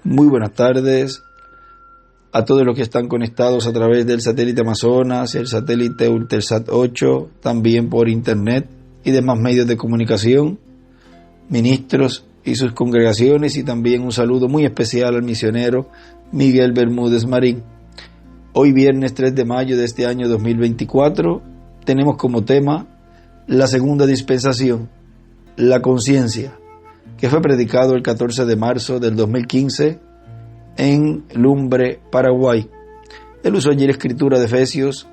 Muy buenas tardes a todos los que están conectados a través del satélite Amazonas, el satélite Eutelsat 8, también por internet y demás medios de comunicación, ministros y sus congregaciones, y también un saludo muy especial al misionero Miguel Bermúdez Marín. Hoy viernes 3 de mayo de este año 2024 tenemos como tema la segunda dispensación, la conciencia, que fue predicado el 14 de marzo del 2015 en Lumbre, Paraguay. Él usó allí la escritura de Efesios,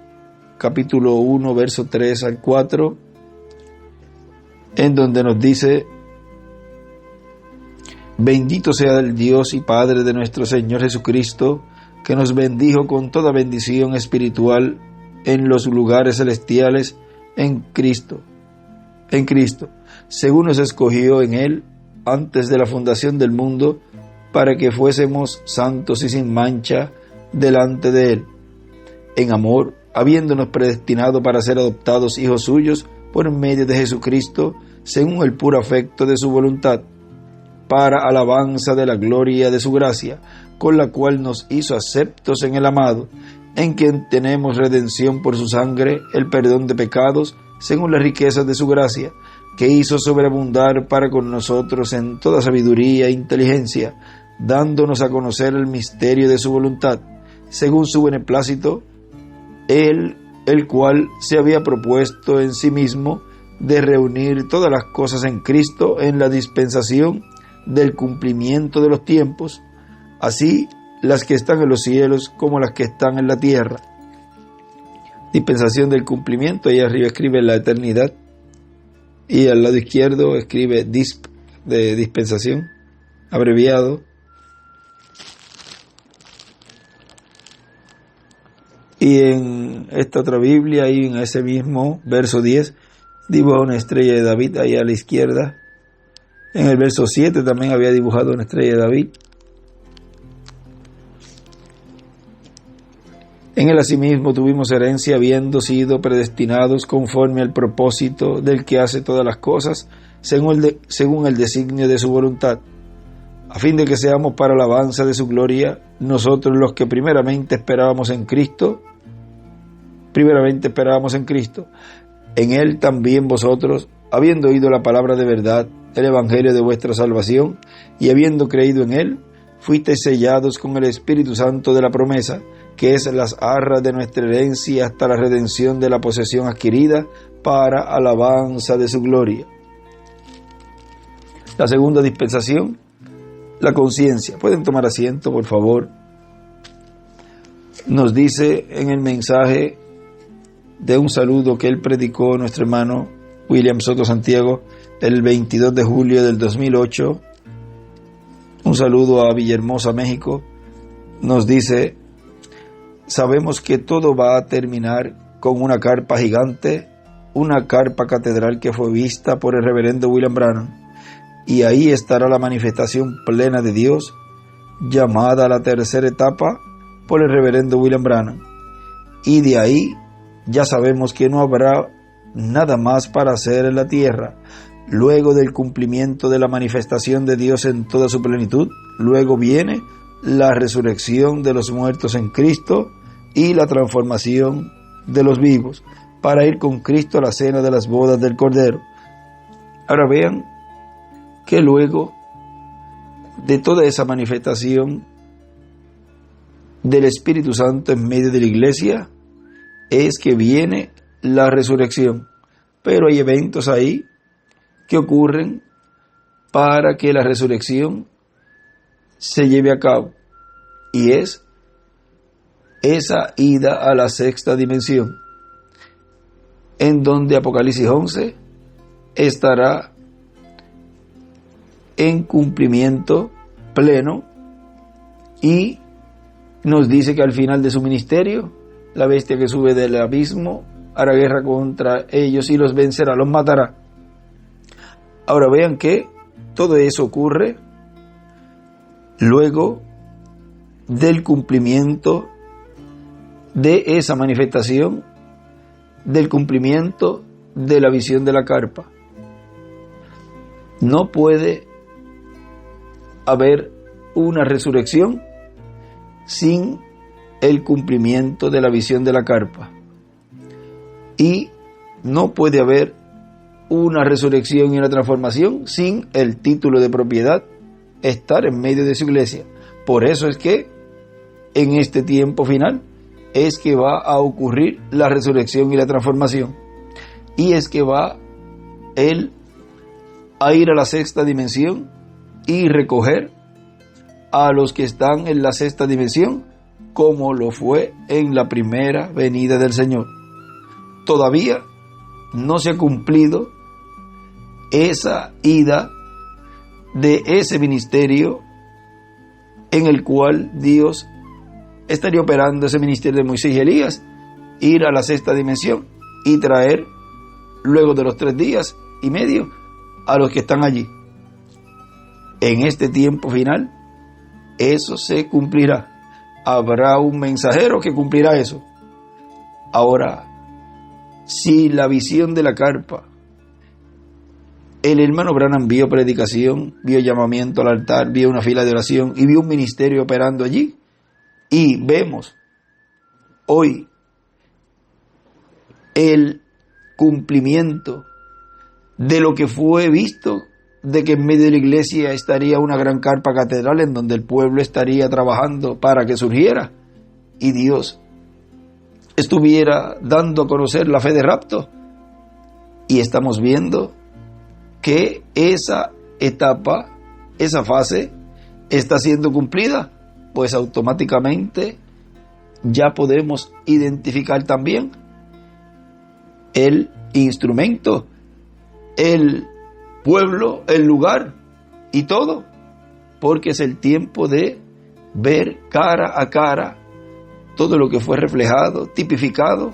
capítulo 1, verso 3 al 4, en donde nos dice: bendito sea el Dios y Padre de nuestro Señor Jesucristo, que nos bendijo con toda bendición espiritual en los lugares celestiales en Cristo, según nos escogió en Él antes de la fundación del mundo, para que fuésemos santos y sin mancha delante de Él, en amor, habiéndonos predestinado para ser adoptados hijos suyos por medio de Jesucristo, según el puro afecto de su voluntad, para alabanza de la gloria de su gracia, con la cual nos hizo aceptos en el amado, en quien tenemos redención por su sangre, el perdón de pecados, según las riquezas de su gracia, que hizo sobreabundar para con nosotros en toda sabiduría e inteligencia, dándonos a conocer el misterio de su voluntad, según su beneplácito, Él, el cual se había propuesto en sí mismo de reunir todas las cosas en Cristo en la dispensación del cumplimiento de los tiempos, así las que están en los cielos como las que están en la tierra. Dispensación del cumplimiento, ahí arriba escribe la eternidad, y al lado izquierdo escribe disp, de dispensación, abreviado. Y en esta otra Biblia, ahí en ese mismo verso 10, dibuja una estrella de David ahí a la izquierda. En el verso 7 también había dibujado una estrella de David. En él asimismo tuvimos herencia, habiendo sido predestinados conforme al propósito del que hace todas las cosas, según el designio de su voluntad, a fin de que seamos para alabanza de su gloria, nosotros los que primeramente esperábamos en Cristo. En él también vosotros, habiendo oído la palabra de verdad, el evangelio de vuestra salvación, y habiendo creído en él, fuisteis sellados con el Espíritu Santo de la promesa, que es las arras de nuestra herencia hasta la redención de la posesión adquirida para alabanza de su gloria. La segunda dispensación, la conciencia. Pueden tomar asiento, por favor. Nos dice en el mensaje de un saludo que él predicó nuestro hermano William Soto Santiago el 22 de julio del 2008, un saludo a Villahermosa, México. Nos dice: sabemos que todo va a terminar con una carpa gigante, una carpa catedral que fue vista por el reverendo William Branham, y ahí estará la manifestación plena de Dios, llamada a la tercera etapa por el reverendo William Branham, y de ahí ya sabemos que no habrá nada más para hacer en la tierra. Luego del cumplimiento de la manifestación de Dios en toda su plenitud, luego viene la resurrección de los muertos en Cristo y la transformación de los vivos, para ir con Cristo a la cena de las bodas del Cordero. Ahora vean que luego de toda esa manifestación del Espíritu Santo en medio de la iglesia, es que viene la resurrección. Pero hay eventos ahí que ocurren para que la resurrección se lleve a cabo, y es esa ida a la sexta dimensión, en donde Apocalipsis 11 estará en cumplimiento pleno, y nos dice que al final de su ministerio, la bestia que sube del abismo hará guerra contra ellos y los vencerá, los matará. Ahora vean que todo eso ocurre luego del cumplimiento de esa manifestación, del cumplimiento de la visión de la carpa. No puede haber una resurrección sin el cumplimiento de la visión de la carpa. Y no puede haber una resurrección y una transformación sin el título de propiedad estar en medio de su iglesia. Por eso es que en este tiempo final es que va a ocurrir la resurrección y la transformación. Y es que va él a ir a la sexta dimensión y recoger a los que están en la sexta dimensión, como lo fue en la primera venida del Señor. Todavía no se ha cumplido esa ida de ese ministerio en el cual Dios estaría operando ese ministerio de Moisés y Elías, ir a la sexta dimensión y traer luego de los 3 días y medio a los que están allí. En este tiempo final eso se cumplirá. Habrá un mensajero que cumplirá eso. Ahora, si la visión de la carpa, el hermano Branham vio predicación, vio llamamiento al altar, vio una fila de oración y vio un ministerio operando allí, y vemos hoy el cumplimiento de lo que fue visto, de que en medio de la iglesia estaría una gran carpa catedral en donde el pueblo estaría trabajando para que surgiera y Dios estuviera dando a conocer la fe de rapto. Y estamos viendo que esa etapa, esa fase está siendo cumplida, pues automáticamente ya podemos identificar también el instrumento, el pueblo, el lugar y todo, porque es el tiempo de ver cara a cara todo lo que fue reflejado, tipificado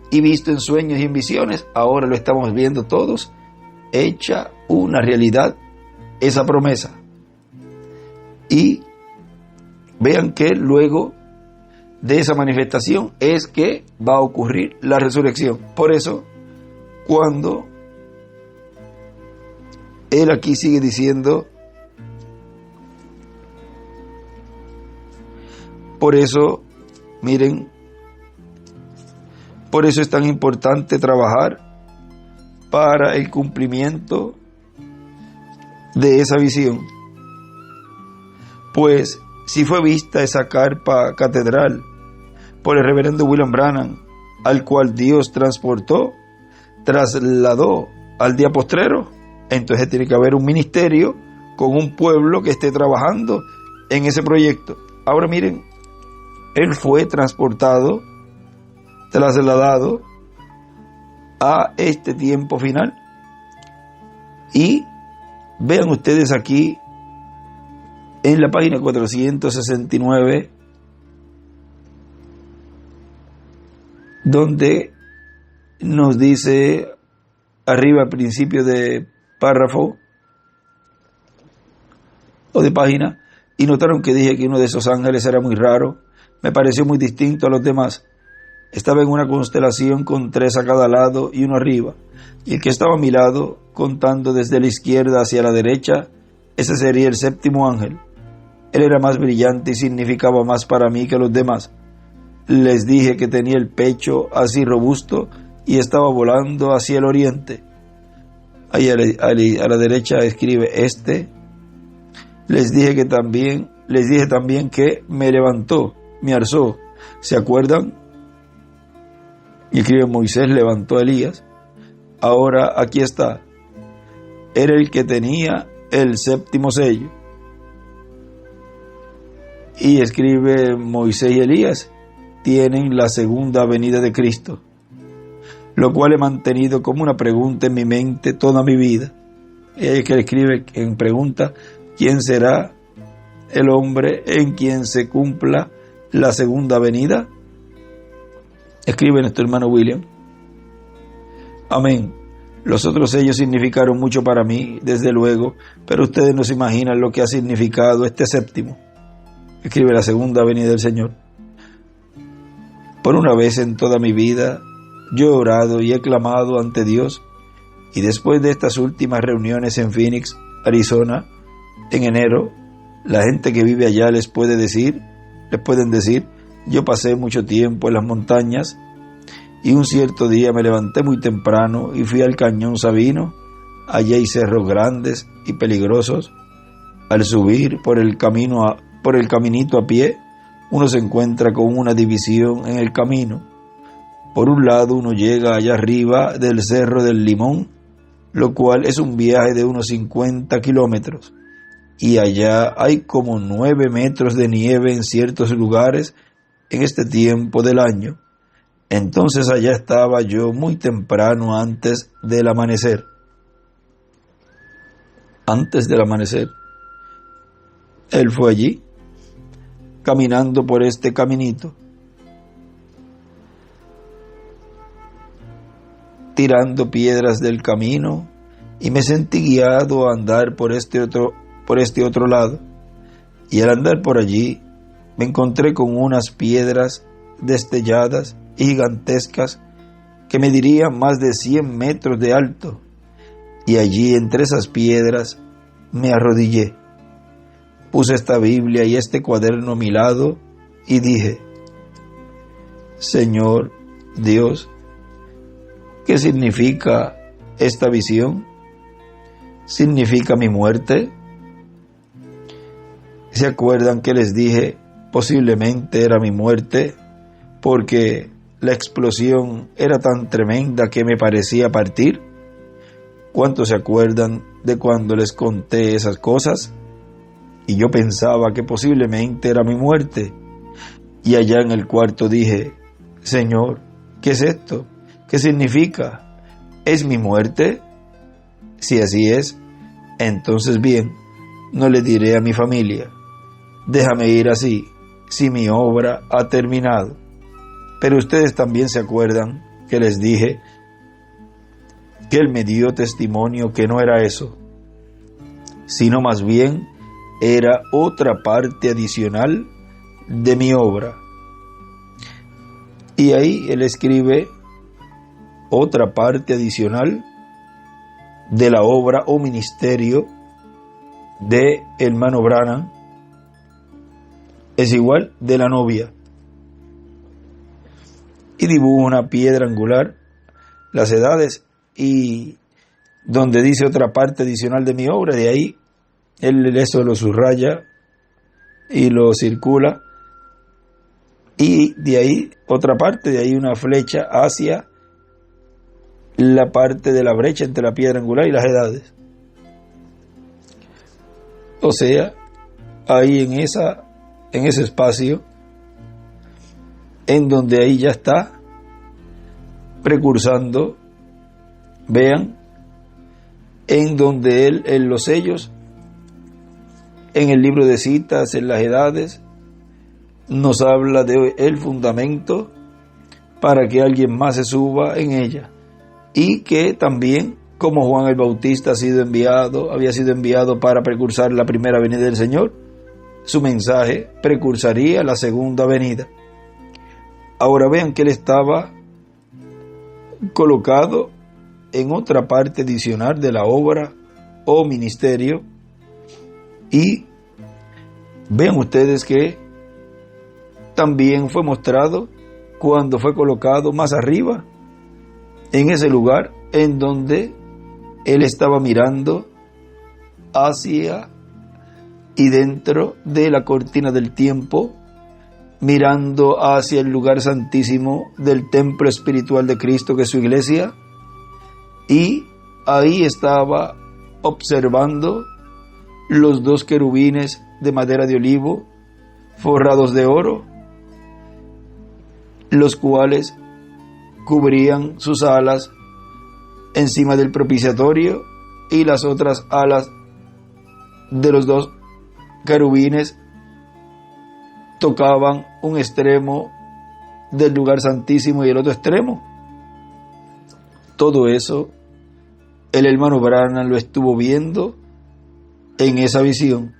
y visto en sueños y en visiones. Ahora lo estamos viendo todos, hecha una realidad esa promesa. Y vean que luego de esa manifestación es que va a ocurrir la resurrección. Por eso, cuando él aquí sigue diciendo, por eso, miren, por eso es tan importante trabajar para el cumplimiento de esa visión. Pues si fue vista esa carpa catedral por el reverendo William Branham, al cual Dios transportó, trasladó al día postrero, entonces tiene que haber un ministerio con un pueblo que esté trabajando en ese proyecto. Ahora miren, él fue transportado, trasladado a este tiempo final. Y vean ustedes aquí en la página 469, donde nos dice arriba al principio de párrafo o de página, y notaron que dije que uno de esos ángeles era muy raro, me pareció muy distinto a los demás. Estaba en una constelación con 3 a cada lado y uno arriba, y el que estaba a mi lado, contando desde la izquierda hacia la derecha, ese sería el 7º ángel. Él era más brillante y significaba más para mí que los demás. Les dije que tenía el pecho así robusto y estaba volando hacia el oriente. Ahí a la derecha escribe este. Les dije también que me levantó, me alzó. ¿Se acuerdan? Y escribe Moisés levantó a Elías. Ahora aquí está. Era el que tenía el 7º sello. Y escribe Moisés y Elías tienen la segunda venida de Cristo, lo cual he mantenido como una pregunta en mi mente toda mi vida. Y ahí es que él escribe en pregunta, ¿quién será el hombre en quien se cumpla la segunda venida? Escribe nuestro hermano William. Amén. Los otros sellos significaron mucho para mí, desde luego, pero ustedes no se imaginan lo que ha significado este 7º. Escribe la segunda venida del Señor. Por una vez en toda mi vida, yo he orado y he clamado ante Dios, y después de estas últimas reuniones en Phoenix, Arizona, en enero, La gente que vive allá les pueden decir, yo pasé mucho tiempo en las montañas y un cierto día me levanté muy temprano y fui al Cañón Sabino. Allí hay cerros grandes y peligrosos. Al subir por el caminito a pie, uno se encuentra con una división en el camino. Por un lado uno llega allá arriba del Cerro del Limón, lo cual es un viaje de unos 50 kilómetros. Y allá hay como 9 metros de nieve en ciertos lugares en este tiempo del año. Entonces allá estaba yo muy temprano antes del amanecer. Él fue allí, caminando por este caminito, tirando piedras del camino, y me sentí guiado a andar por este otro lado. Y al andar por allí, me encontré con unas piedras destelladas y gigantescas que medirían más de 100 metros de alto. Y allí, entre esas piedras, me arrodillé. Puse esta Biblia y este cuaderno a mi lado y dije: Señor Dios, ¿qué significa esta visión? ¿Significa mi muerte? ¿Se acuerdan que les dije posiblemente era mi muerte porque la explosión era tan tremenda que me parecía partir? ¿Cuántos se acuerdan de cuando les conté esas cosas? Y yo pensaba que posiblemente era mi muerte. Y allá en el cuarto dije: Señor, ¿qué es esto? ¿Qué significa? ¿Es mi muerte? Si así es, entonces bien, no le diré a mi familia: déjame ir así, si mi obra ha terminado. Pero ustedes también se acuerdan que les dije que Él me dio testimonio que no era eso, sino más bien era otra parte adicional de mi obra. Y ahí Él escribe otra parte adicional de la obra o ministerio de hermano Branham, es igual de la novia. Y dibuja una piedra angular, las edades, y donde dice otra parte adicional de mi obra, de ahí él eso lo subraya y lo circula, y de ahí otra parte, de ahí una flecha hacia la parte de la brecha entre la piedra angular y las edades. O sea, ahí en ese espacio, en donde ahí ya está precursando, vean, en donde él en los sellos, en el libro de citas, en las edades, nos habla de el fundamento para que alguien más se suba en ella, y que también, como Juan el Bautista había sido enviado para precursar la primera venida del Señor, su mensaje precursaría la segunda venida. Ahora vean que él estaba colocado en otra parte adicional de la obra o ministerio, y vean ustedes que también fue mostrado cuando fue colocado más arriba, en ese lugar en donde él estaba mirando hacia y dentro de la cortina del tiempo, mirando hacia el lugar santísimo del templo espiritual de Cristo, que es su iglesia, y ahí estaba observando los 2 querubines de madera de olivo forrados de oro, los cuales cubrían sus alas encima del propiciatorio, y las otras alas de los 2 querubines tocaban un extremo del lugar santísimo y el otro extremo. Todo eso el hermano Branham lo estuvo viendo en esa visión.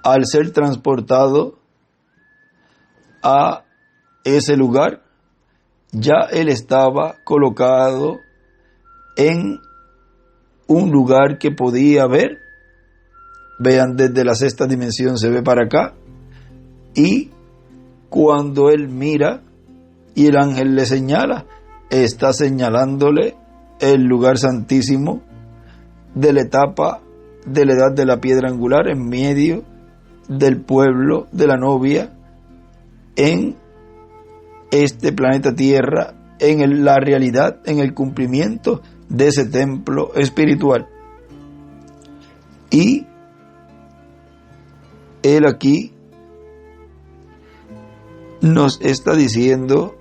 Al ser transportado a ese lugar, ya él estaba colocado en un lugar que podía ver Vean, desde la sexta dimensión se ve para acá, y cuando él mira y el ángel le señala, está señalándole el lugar santísimo de la etapa de la edad de la piedra angular, en medio del pueblo de la novia, en este planeta Tierra, en la realidad, en el cumplimiento de ese templo espiritual. Y él aquí nos está diciendo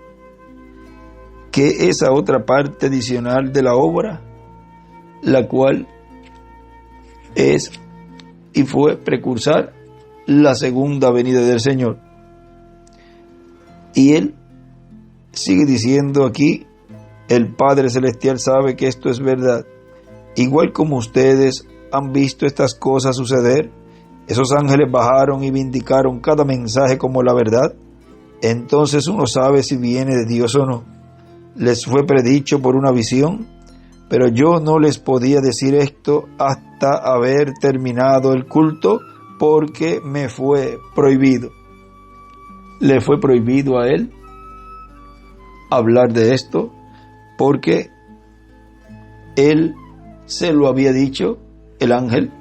que esa otra parte adicional de la obra, la cual es y fue precursar la segunda venida del Señor. Y él sigue diciendo aquí, el Padre Celestial sabe que esto es verdad. Igual como ustedes han visto estas cosas suceder, esos ángeles bajaron y vindicaron cada mensaje como la verdad. Entonces uno sabe si viene de Dios o no. Les fue predicho por una visión, pero yo no les podía decir esto hasta haber terminado el culto, porque me fue prohibido. Le fue prohibido a él hablar de esto, porque él se lo había dicho, el ángel,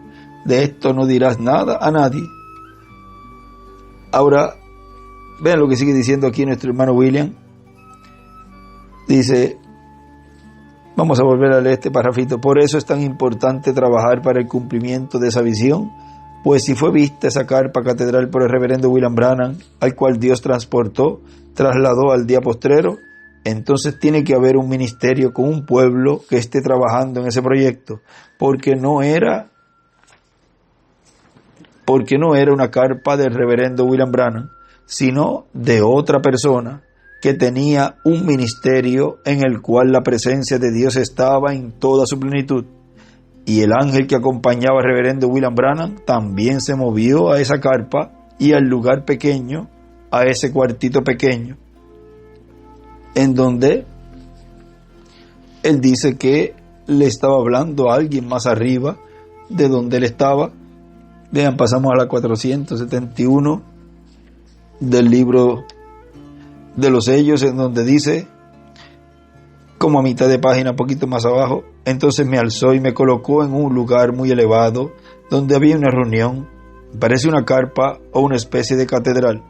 de esto no dirás nada a nadie. Ahora, vean lo que sigue diciendo aquí nuestro hermano William. Dice, vamos a volver a leer este parrafito. Por eso es tan importante trabajar para el cumplimiento de esa visión, pues si fue vista esa carpa catedral por el reverendo William Branham, al cual Dios trasladó al día postrero, entonces tiene que haber un ministerio con un pueblo que esté trabajando en ese proyecto, porque no era una carpa del reverendo William Branham, sino de otra persona que tenía un ministerio en el cual la presencia de Dios estaba en toda su plenitud. Y el ángel que acompañaba al reverendo William Branham también se movió a esa carpa y al lugar pequeño, a ese cuartito pequeño, en donde él dice que le estaba hablando a alguien más arriba de donde él estaba. Vean, pasamos a la 471 del libro de los sellos, en donde dice, como a mitad de página, un poquito más abajo, entonces me alzó y me colocó en un lugar muy elevado, donde había una reunión, parece una carpa o una especie de catedral.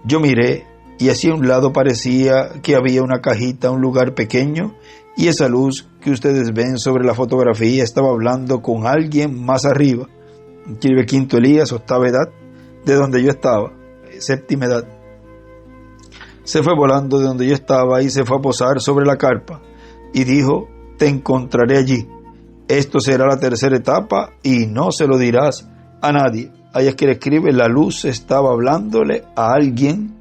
Yo miré, y hacia un lado parecía que había una cajita, un lugar pequeño, y esa luz que ustedes ven sobre la fotografía estaba hablando con alguien más arriba. Escribe quinto Elías, octava edad, de donde yo estaba, séptima edad. Se fue volando de donde yo estaba y se fue a posar sobre la carpa, y dijo, te encontraré allí. Esto será la tercera etapa y no se lo dirás a nadie. Ahí es que le escribe, la luz estaba hablándole a alguien,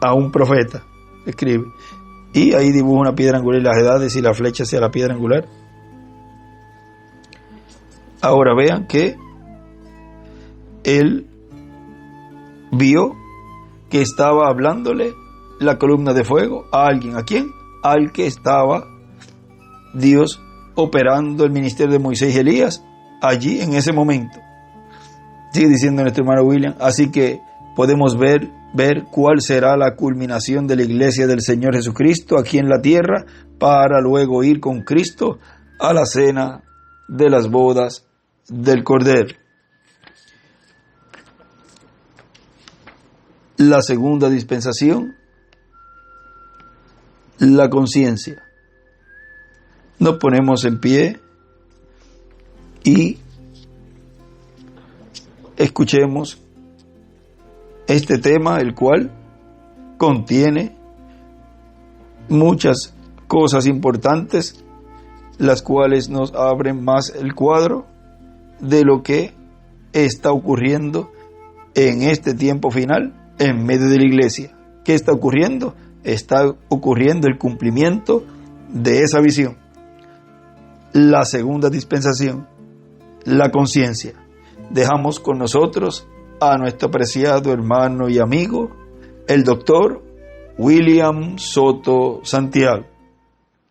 a un profeta, escribe. Y ahí dibuja una piedra angular y las edades y la flecha hacia la piedra angular. Ahora vean que él vio que estaba hablándole la columna de fuego a alguien. ¿A quién? Al que estaba Dios operando el ministerio de Moisés y Elías allí en ese momento. Sigue diciendo nuestro hermano William. Así que podemos ver cuál será la culminación de la iglesia del Señor Jesucristo aquí en la tierra, para luego ir con Cristo a la cena de las bodas del Cordero. La segunda dispensación, la conciencia. Nos ponemos en pie y escuchemos este tema, el cual contiene muchas cosas importantes, las cuales nos abren más el cuadro de lo que está ocurriendo en este tiempo final en medio de la iglesia. ¿Qué está ocurriendo? Está ocurriendo el cumplimiento de esa visión. La segunda dispensación, la conciencia. Dejamos con nosotros a nuestro apreciado hermano y amigo, el doctor William Soto Santiago.